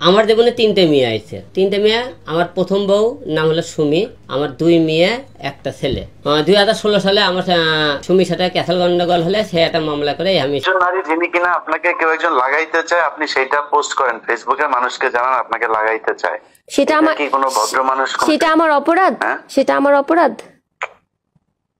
আমার জীবনে তিনটে মেয়ে আইছে। তিনটে মেয়ে, আমার প্রথম বউ নাম হলো সুমি, আমার দুই মেয়ে একটা ছেলে। 2016 সালে আমার সুমির সাথে ক্যাসেল গন্ডগোল হলে সে একটা মামলা করে আমি নারী যিনি কিনা আপনাকে কেউ একজন লাগাইতে চায়, আপনি সেটা পোস্ট করেন ফেসবুকে, মানুষকে জানান আপনাকে লাগাইতে চায়, সেটা আমার কি কোনো ভদ্র মানুষ? সেটা আমার অপরাধ? সেটা আমার অপরাধ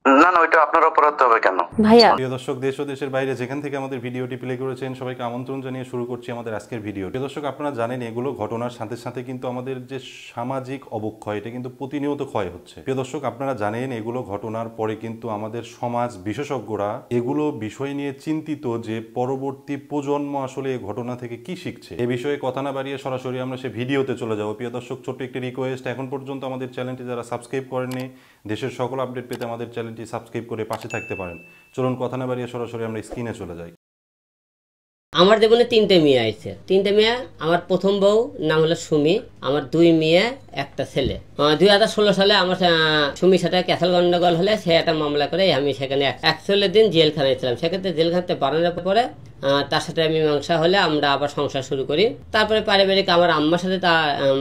না না, ওইটা আপনার অপরাধ হবে কেন ভাইয়া? প্রিয় দর্শক, দেশ ও দেশের বাইরে যেখান থেকে আমাদের ভিডিওটি প্লে করেছেন সবাইকে আমন্ত্রণ জানিয়ে শুরু করছি আমাদের আজকের ভিডিও। প্রিয় দর্শক, আপনারা জানেন এগুলো ঘটনার সাথে সাথে কিন্তু আমাদের যে সামাজিক অবক্ষয়, এটা কিন্তু প্রতিনিয়ত ক্ষয় হচ্ছে। প্রিয় দর্শক, আপনারা জানেন এগুলো ঘটনার পরে কিন্তু আমাদের সমাজ বিশেষজ্ঞরা এগুলো বিষয় নিয়ে চিন্তিত যে পরবর্তী প্রজন্ম আসলে এই ঘটনা থেকে কি শিখছে। এ বিষয়ে কথা না বাড়িয়ে সরাসরি আমরা সে ভিডিওতে চলে যাব। প্রিয় দর্শক, ছোট্ট একটি রিকোয়েস্ট, এখন পর্যন্ত আমাদের চ্যানেলটি যারা সাবস্ক্রাইব করেননি, দেশের সকল আপডেট পেতে আমাদের চ্যানেলটি সাবস্ক্রাইব করে পাশে থাকতে পারেন। চলুন কথা না বাড়িয়ে সরাসরি আমরা স্ক্রিনে চলে যাই। আমার জীবনে তিনটে মেয়ে আইছে। তিনটে মেয়ে, আমার প্রথম বউ নাম হলো সুমি, আমার দুই মেয়ে একটা ছেলে। 2016 সালে আমার সুমির সাথে ক্যাসেল গন্ডগোল হলে সে একটা মামলা করে আমি সেখানে 41 দিন জেলখানায় ছিলাম। সেক্ষেত্রে জেলখানাতে বাড়ানোর পরে তার সাথে মীমাংসা হলে আমরা আবার সংসার শুরু করি। তারপরে পারিবারিক আমার আম্মার সাথে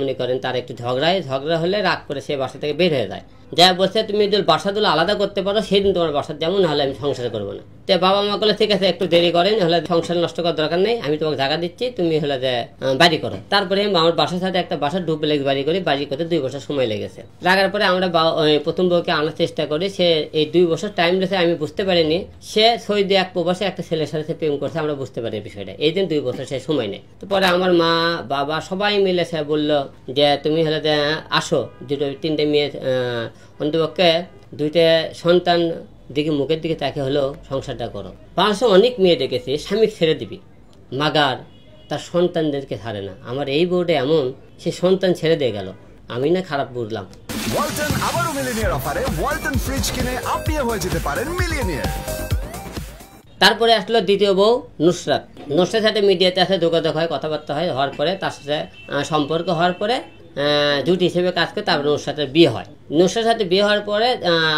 মনে করেন তার একটু ঝগড়া হলে রাগ করে সে বাসা থেকে বের হয়ে যায়। যা বলছে তুমি যদি বাসাগুলো আলাদা করতে পারো সেদিন তোমার বাসা যেমন, হলে আমি সংসার করবো না। তো বাবা মা বলে ঠিক আছে, একটু দেরি করেন, হলে সংসার নষ্ট করার দরকার নেই, আমি তোমাকে জায়গা দিচ্ছি, তুমি হলে যে বাড়ি করো। তারপরে আমার বাসার সাথে একটা বাসার ডুপ্লেক্স বাড়ি করি, বাড়ি করতে 2 বছর সময় লেগেছে। লাগার পরে আমরা প্রথম বউকে আনার চেষ্টা করি। সে এই 2 বছর টাইম লেগেছে, আমি বুঝতে পারিনি সে সৌদি এক প্রবাসে একটা ছেলের সাথে প্রেম করছে, আমরা বুঝতে পারি বিষয়টা। এই দিন 2 বছর সে সময় নেই। তো পরে আমার মা বাবা সবাই মিলে সে বললো যে তুমি হলে যে আসো, 3টে মেয়ে অন্তপক্ষে 2টে সন্তান দিকে মুখের দিকে তাকে হলো সংসারটা করো। বাংলাদেশে অনেক মেয়ে দেখেছি স্বামী ছেড়ে দিবি, মাগার তার সন্তানদেরকে ছাড়ে না। আমার এই বউটা এমন, সে সন্তান ছেড়ে দিয়ে গেল, আমি না খারাপ বুঝলাম। ওয়ালটন আবারো মিলিয়নিয়ার অফারে ওয়ালটন ফ্রিজ কিনে আপনিও হয়ে যেতে পারেন মিলিয়নিয়ার। তারপরে আসলো দ্বিতীয় বউ নুসরাত। নুসরাতের সাথে মিডিয়াতে আসে যোগাযোগ হয়, কথাবার্তা হয়, হওয়ার পরে তার সাথে সম্পর্ক হওয়ার পরে জুটি হিসেবে কাজ করে তারপরে নুসরাতের বিয়ে হয়। নুসরাতের সাথে বিয়ে হওয়ার পরে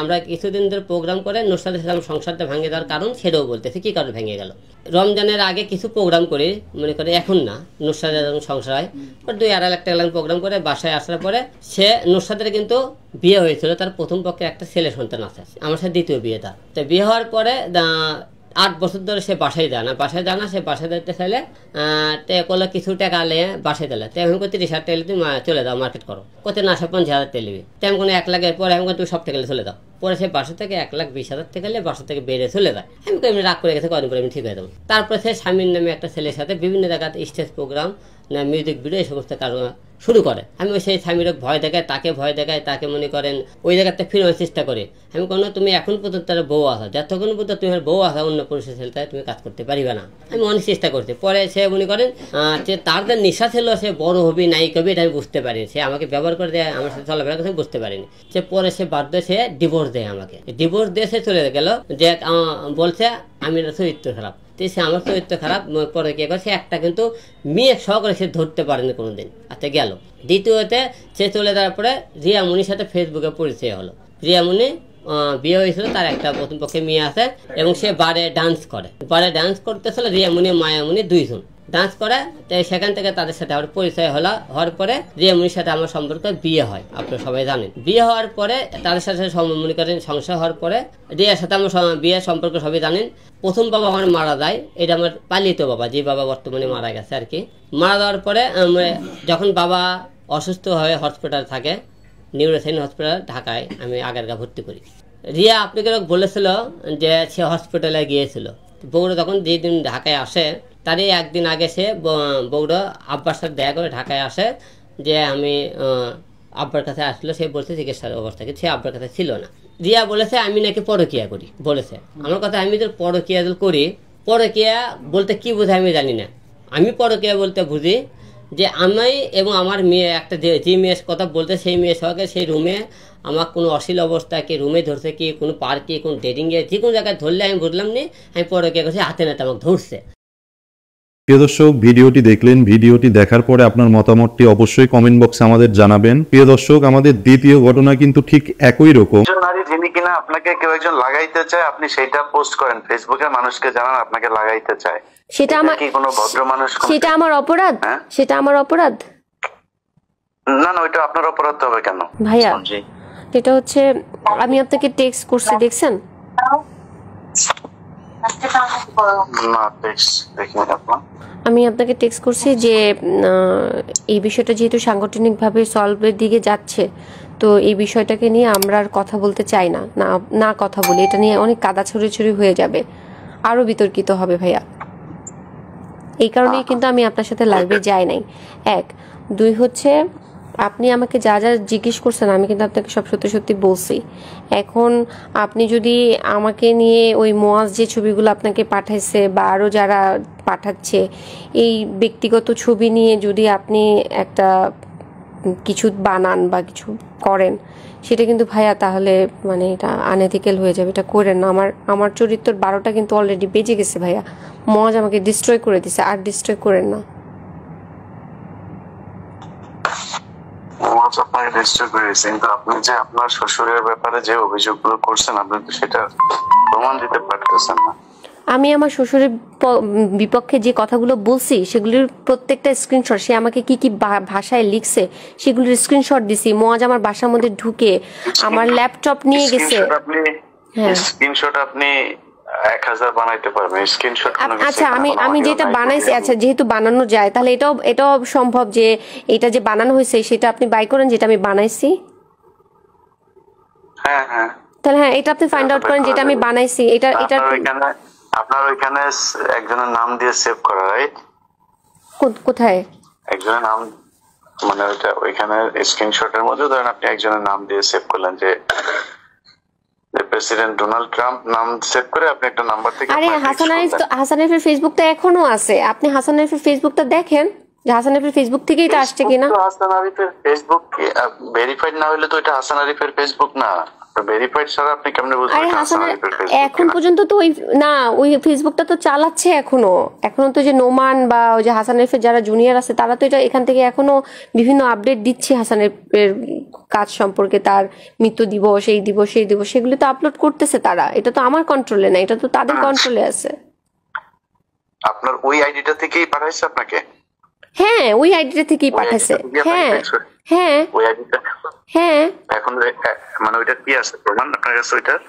আমরা কিছুদিন ধরে প্রোগ্রাম করে নুসরাতের সাথে সংসারটা ভেঙে দেওয়ার কারণ সেটাও বলতেছে, কী কারণ ভেঙে গেল। রমজানের আগে কিছু প্রোগ্রাম করি, মনে করে এখন না, নুসরাতের যখন সংসার হয় 2-2.5 লাখ টাকা প্রোগ্রাম করে বাসায় আসার পরে সে নুসরাতের কিন্তু বিয়ে হয়েছিল, তার প্রথম পক্ষে একটা ছেলে সন্তান আছে, আমার সাথে দ্বিতীয় বিয়ে তার। তো বিয়ে হওয়ার পরে 8 বছর ধরে সে বাসায় যায় না, সে বাসায় যেতে চাইলে করলে কিছু টাকা আলে বাসায় দিলে, তো এমন করে 30,000 টাকা তুমি চলে যাও মার্কেট করো, করতে না আসে 50,000 টাকা নিবি, তেমন কোনো 1 লাখের পরে এমন করে তুমি সব টাকা চলে যাও। পরে সে বাসা থেকে 1,20,000 টাকা নিলে বাসা থেকে বেরিয়ে চলে যায়। আমি এমনি রাগ করে গেছে, কদিন পরে আমি ঠিক হয়ে যাবো। তারপরে সে স্বামীর নামে একটা ছেলের সাথে বিভিন্ন জায়গাতে স্টেজ প্রোগ্রাম না মিউজিক ভিডিও এই সমস্ত কাজ শুরু করে। আমি সেই স্বামীর ভয় দেখাই, তাকে ভয় দেখাই, তাকে মনে করেন ওই জায়গাতে ফিরানোর চেষ্টা করি। আমি কোনো তুমি এখন পর্যন্ত তার বউ আসা, যতক্ষণ পর্যন্ত তুমি বউ আসা অন্য পুরুষের ছেলেটা তুমি কাজ করতে পারিবে না। আমি অনেক চেষ্টা করছি। পরে সে মনে করেন যে তার যে নেশা ছিল, সে বড় হবি নায়িক হবে এটা আমি বুঝতে পারিনি। সে আমাকে ব্যবহার করে দেয়, আমার সাথে চলাফেরা করতে আমি বুঝতে পারিনি। সে পরে সে বাধ্য, সে ডিভোর্স দেয় আমাকে। ডিভোর্স দিয়ে সে চলে গেল, যে বলছে আমি চরিত্র খারাপ। সে আমার চরিত্র খারাপ পরে কে করে, সে একটা কিন্তু মেয়ে সহকারে সে ধরতে পারেনি কোনোদিন। আচ্ছা গেল। দ্বিতীয়তে সে চলে যাওয়ার পরে রিয়ামনির সাথে ফেসবুকে পরিচয় হলো। রিয়ামনি বিয়ে হয়েছিল, তার একটা প্রথম পক্ষে মেয়ে আছে এবং সে বারে ডান্স করে। বারে ডান্স করতেছিল রিয়ামনি মায়ামনি 2 জন ডান্স করে। তো সেখান থেকে তাদের সাথে আমার পরিচয় হওয়ার পরে রিয়ামনির সাথে আমার সম্পর্ক বিয়ে হয়, আপনারা সবাই জানেন। বিয়ে হওয়ার পরে তাদের সাথে মনে করেন সংসার হওয়ার পরে রিয়ার সাথে আমার বিয়ের সম্পর্ক সবাই জানেন। প্রথম বাবা আমার মারা যায়, এটা আমার পালিত বাবা, যে বাবা বর্তমানে মারা গেছে আর কি। মারা যাওয়ার পরে যখন বাবা অসুস্থ হয়ে হসপিটাল থাকে, নিউরোসাইন হসপিটাল ঢাকায়, আমি আগারগা ভর্তি করি। রিয়া আপনাকে বলেছিল যে সে হসপিটালে গিয়েছিল। বউরা তখন যেদিন ঢাকায় আসে তারই একদিন আগে সে বউরা আব্বার সাথে দেখা করে ঢাকায় আসে, যে আমি আব্বার কাছে আসলো। সে বলছে চিকিৎসার অবস্থা, কিন্তু সে আব্বার কাছে ছিল না। রিয়া বলেছে আমি নাকি পরকিয়া করি, বলেছে আমার কথা। আমি তো পরকিয়া করি, পরকিয়া বলতে কি বোঝে আমি জানি না। আমি পরকিয়া বলতে বুঝি যে আমি এবং আমার মেয়ে, একটা যে মেয়ের কথা বলতে, সেই মেয়ের সঙ্গে সেই রুমে আমার কোনো অশ্লীল অবস্থা, কি রুমে ধরছে, কি কোনো পার্কে, কোনো ডেটিংয়ে, যে কোনো জায়গায় ধরলে আমি বুঝলাম নি আমি পরকিয়া করছি, হাতে নাতে আমাকে ধরছে। প্রিয় দর্শক, ভিডিওটি দেখলেন। ভিডিওটি দেখার পরে আপনার মতামতটি অবশ্যই কমেন্ট বক্সে আমাদের জানাবেন। প্রিয় দর্শক, আমাদের দ্বিতীয় ঘটনা কিন্তু ঠিক একই রকম। নারী যিনি কিনা আপনাকে কেউ একজন লাগাইতে চায়, আপনি সেটা পোস্ট করেন ফেসবুকে, মানুষকে জানান আপনাকে লাগাইতে চায়, সেটা আমার কি কোনো ভদ্র মানুষ? সেটা আমার অপরাধ? সেটা আমার অপরাধ? না না, ওইটা আপনার অপরাধ হবে কেন ভাইয়া জি। এটা হচ্ছে আমি আপনাকে টেক্সট করছি, দেখছেন? না টেক্সট দেখিনি আপনার। আমি আপনাকে টেক্সট করছি যে এই বিষয়টা যেহেতু সাংগঠনিকভাবে সলভের দিকে যাচ্ছে, তো এই বিষয়টাকে নিয়ে আমরা আর কথা বলতে চাই না, না কথা বলি, এটা নিয়ে অনেক কাদা ছড়ি হয়ে যাবে, আরো বিতর্কিত হবে ভাইয়া। এই কারণেই কিন্তু আমি আপনার সাথে লাইভে যাই নাই। এক, দুই হচ্ছে আপনি আমাকে যা যা জিজ্ঞেস করছেন আমি কিন্তু আপনাকে সব সত্যি সত্যি বলছি। এখন আপনি যদি আমাকে নিয়ে ওই মোয়াজ যে ছবিগুলো আপনাকে পাঠাইছে বা আরও যারা পাঠাচ্ছে এই ব্যক্তিগত ছবি নিয়ে যদি আপনি একটা কিছু বানান বা কিছু করেন, সেটা কিন্তু ভাইয়া তাহলে মানে এটা আনএথিক্যাল হয়ে যাবে, এটা করেন না। আমার চরিত্রের 12টা কিন্তু অলরেডি বেজে গেছে ভাইয়া। মজ আমাকে ডিস্ট্রয় করে দিছে, আর ডিস্ট্রয় করেন না। আপনাকে ডিস্টার্ব করেছে, কিন্তু আপনি যে আপনার শ্বশুরের ব্যাপারে যে অভিযোগগুলো করছেন আপনি তো সেটা প্রমাণ দিতে পারতেছেন না। আমি আমার শ্বশুরের বিপক্ষে যে কথাগুলো বলছি সেগুলির প্রত্যেকটা স্ক্রিনশট, সে আমাকে কি কি ভাষায় লিখছে সেগুলির স্ক্রিনশট দিছি। মোয়াজ আমার বাসার মধ্যে ঢুকে আমার ল্যাপটপ নিয়ে গেছে। স্ক্রিনশট আপনি 1000 বানাইতে পারবেন স্ক্রিনশট। আচ্ছা আমি যেটা বানাইছি, আচ্ছা যেহেতু বানানো যায় তাহলে এটাও সম্ভব যে এটা যে বানানো হয়েছে সেটা আপনি বাই করেন যেটা আমি বানাইছি। হ্যাঁ হ্যাঁ, তাহলে হ্যাঁ এটা আপনি ফাইন্ড আউট করেন যেটা আমি বানাইছি। এটা আপনার ওইখানে একজনের নাম দিয়ে সেভ করা, রাইট? কোথায় একজনের নাম, মানে ওইখানে স্ক্রিনশটের মধ্যে ধরেন আপনি একজনের নাম দিয়ে সেভ করলেন যে প্রেসিডেন্ট ডোনাল্ড ট্রাম্প নাম সেভ করে আপনি একটা নাম্বার থেকে। আরে হাসান আরিফের ফেসবুকটা এখনো আছে, আপনি হাসান আরিফের ফেসবুকটা দেখেন যে হাসান আরিফের ফেসবুক থেকেই তো আসছে কিনা। হাসান আরিফের ফেসবুক ভেরিফাইড না হলে তো এটা হাসান আরিফের ফেসবুক না। ভেরিফাইড ছাড়া আপনি কেমনে বুঝবেন? আরে হাসান এখন পর্যন্ত তো ওই ফেসবুকটা তো চালাচ্ছে এখনো তো যে নোমান বা ওই যে হাসান আরিফের যারা জুনিয়র আছে তারা তো এটা এখান থেকে এখনো বিভিন্ন আপডেট দিচ্ছে হাসান আরিফের কাজ সম্পর্কে, তার মৃত্যু দিবস, এই দিবস সেই দিবস, সেগুলো তো আপলোড করতেছে তারা। এটা তো আমার কন্ট্রোলে না, এটা তো তাদের কন্ট্রোলে আছে। আপনার ওই আইডিটা থেকেই পাঠাইছে আপনাকে? হ্যাঁ ওই আইডিটা থেকেই পাঠাইছে। হ্যাঁ হ্যাঁ ওই আইডিটা। হ্যাঁ এখন মানে ওইটা কি আছে প্রমাণ আপনার কাছে ওইটার?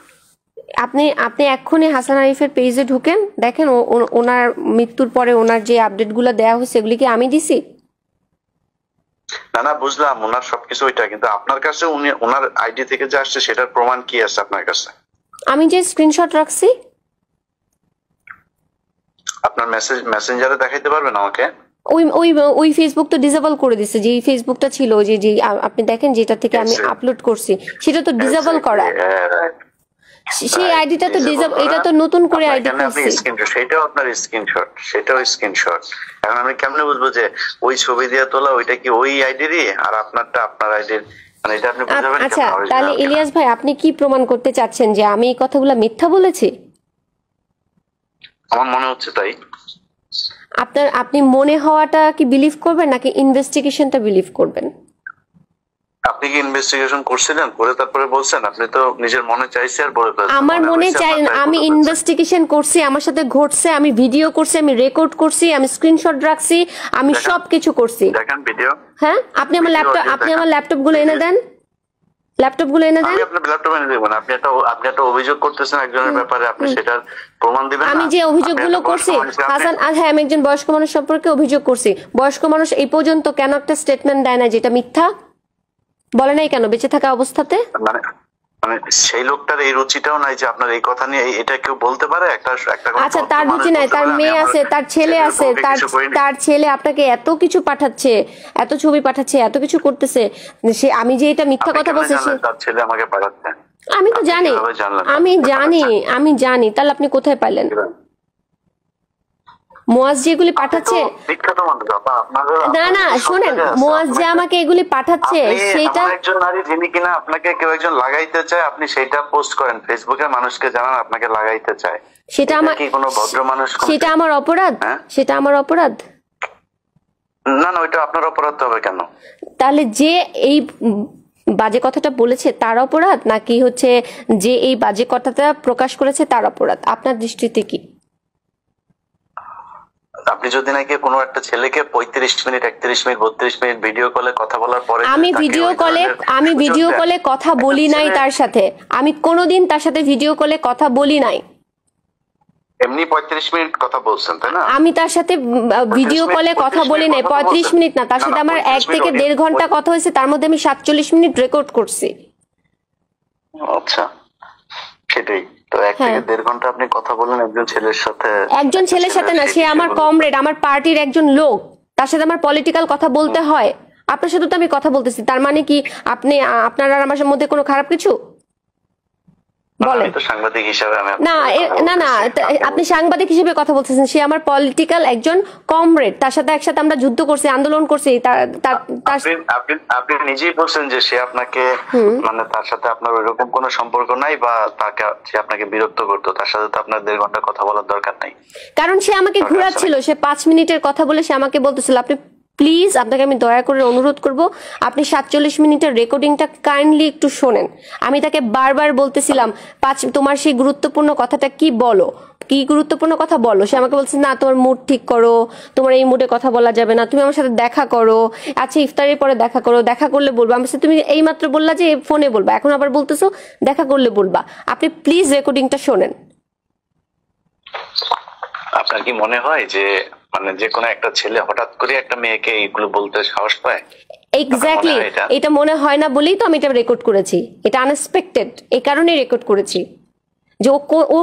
আপনি এক্ষুনি হাসান আরিফের পেজে ঢুকেন, দেখেন ওনার মৃত্যুর পরে ওনার যে আপডেট গুলো দেওয়া হয়েছে এগুলি কি আমি দিছি? না না বুঝলাম ওনার সবকিছু ওইটা, কিন্তু আপনার কাছে ওনার আইডি থেকে যে আসছে সেটার প্রমাণ কি আছে আপনার কাছে? আমি যে স্ক্রিনশট রাখছি। আপনার মেসেঞ্জারে দেখাইতে পারবেন আমাকে? ওই ফেসবুক তো ডিসেবল করে দিছে, যে ফেসবুকটা ছিল যে আপনি দেখেন যেটা থেকে আমি আপলোড করছি সেটা তো ডিসেবল করা। সেই আইডিটা তো এটা তো নতুন করে আইডি খুলছি। সেটাও আপনার স্ক্রিনশট, সেটাও স্ক্রিনশট। এখন আমি কেমনে বুঝবো যে ওই ছবি দিয়ে তোলা ওইটা কি ওই আইডিরই আর আপনারটা আপনার আইডির? মানে এটা আপনি বুঝাবেন? আচ্ছা তাহলে ইলিয়াস ভাই আপনি কি প্রমাণ করতে চাচ্ছেন যে আমি এই কথাগুলো মিথ্যা বলেছি? আমার মনে হচ্ছে তাই। আপনি মনে হওয়াটা কি বিলিভ করবেন নাকি ইনভেস্টিগেশনটা বিলিভ করবেন? আপনি কি ইনভেস্টিগেশন করছিলেন করে তারপরে বলছেন? আপনি তো নিজের মনে চাইছে আর বলে ফেলছেন। আমার মনে চাই, আমি ইনভেস্টিগেশন করছি, আমার সাথে ঘটছে, আমি ভিডিও করছি, আমি রেকর্ড করছি, আমি স্ক্রিনশট রাখছি, আমি সবকিছু করছি। দেখেন ভিডিও। হ্যাঁ আপনি আমার ল্যাপটপ গুলো এনে দেন, ল্যাপটপ গুলো এনে দেন। আমি আপনার ল্যাপটপ এনে দেব না। আপনি একটা অভিযোগ করতেছেন একজনের ব্যাপারে, আপনি সেটার প্রমাণ দিবেন না? আমি যে অভিযোগগুলো করছি হাসান, হ্যাঁ আমি একজন বয়স্ক মানুষ সম্পর্কে অভিযোগ করছি। বয়স্ক মানুষ এই পর্যন্ত কেন একটা স্টেটমেন্ট দেয় না যেটা মিথ্যা? বলে নাই কেন বেঁচে থাকা অবস্থাতে? মানে সেই লোকটার এই রুচিটাও নাই যে আপনার এই কথা নিয়ে এটা কেউ বলতে পারে? আচ্ছা তার রুচি নাই, তার মেয়ে আছে, তার ছেলে আছে, তার ছেলে আপনাকে এত কিছু পাঠাচ্ছে, এত ছবি পাঠাচ্ছে, এত কিছু করতেছে, সে আমি যে এটা মিথ্যা কথা বলছি তার ছেলে আমাকে পাঠাচ্ছে? আমি তো জানি, আমি জানি। তাহলে আপনি কোথায় পাইলেন? মোয়াজ যেগুলি পাঠাচ্ছে, না শোনেন, মোয়াজ যে আমাকে এগুলি পাঠাচ্ছে সেটা একজন নারী যিনি কিনা আপনাকে কেউ একজন লাগাইতে চায়, আপনি সেটা পোস্ট করেন ফেসবুকে, মানুষকে জানান আপনাকে লাগাইতে চায়, সেটা আমার কি কোনো ভদ্র মানুষ? সেটা আমার অপরাধ? সেটা আমার অপরাধ? না না ওইটা আপনার অপরাধ হবে কেন? তাহলে যে এই বাজে কথাটা বলেছে তার অপরাধ নাকি হচ্ছে যে এই বাজে কথাটা প্রকাশ করেছে তার অপরাধ আপনার দৃষ্টিতে কি? আপনি যদি নাকি কোনো একটা ছেলেকে 35 মিনিট 31 মিনিট 32 মিনিট ভিডিও কলে কথা বলার পরে আমি ভিডিও কলে কথা বলি নাই তার সাথে, আমি কোনোদিন তার সাথে ভিডিও কলে কথা বলি নাই। এমনি 35 মিনিট কথা বলছেন তাই না? আমি তার সাথে ভিডিও কলে কথা বলি নাই 35 মিনিট না, তার সাথে আমার 1 থেকে 1.5 ঘন্টা কথা হয়েছে, তার মধ্যে আমি 47 মিনিট রেকর্ড করছি। আচ্ছা, সেটাই তো 1 থেকে 1.5 ঘন্টা আপনি কথা বলেন একজন ছেলের সাথে না, সে আমার কমরেড, আমার পার্টির একজন লোক, তার সাথে আমার পলিটিক্যাল কথা বলতে হয়। আপনার সাথে তো আমি কথা বলতেছি, তার মানে কি আপনার আর আমার মধ্যে কোনো খারাপ কিছু? আমি তো সাংবাদিক হিসেবে না আপনি সাংবাদিক হিসেবে কথা বলতেছেন, সে আমার পলিটিক্যাল একজন কমরেড, তার সাথে একসাথে আমরা যুদ্ধ করছি, আন্দোলন করছি। আপনি নিজেই বলছেন যে সে আপনাকে মানে তার সাথে আপনার ওইরকম কোনো সম্পর্ক নাই বা সে আপনাকে বিরক্ত করতো, তার সাথে তো আপনার 1.5 ঘন্টা কথা বলার দরকার নাই, কারণ সে আমাকে ঘোরাচ্ছিল। সে 5 মিনিটের কথা বলে সে আমাকে বলতেছিল, আপনি প্লিজ, আপনাকে আমি দয়া করে অনুরোধ করব, আপনি 47 মিনিটের রেকর্ডিংটা কাইন্ডলি একটু শোনেন। আমি তাকে বারবার বলতেছিলাম, তোমার সেই গুরুত্বপূর্ণ কথাটা কি বলো, কি গুরুত্বপূর্ণ কথা বলো। সে আমাকে বলছে, না তোমার মুড ঠিক করো, তোমার এই মুডে কথা বলা যাবে না, তুমি আমার সাথে দেখা করো, আচ্ছা ইফতারের পরে দেখা করো, দেখা করলে বলবো। আমার সাথে তুমি এইমাত্র বললা যে ফোনে বলবা, এখন আবার বলতেছো দেখা করলে বলবা। আপনি প্লিজ রেকর্ডিংটা শোনেন। আপনার কি মনে হয় যে মানে যে কোনো একটা ছেলে হঠাৎ করে একটা মেয়েকে এগুলো বলতে সাহস পায়? এক্স্যাক্টলি, এটা মনে হয় না বলেই তো আমি এটা রেকর্ড করেছি। এটা আনএক্সপেক্টেড, এই কারণেই রেকর্ড করেছি যে ও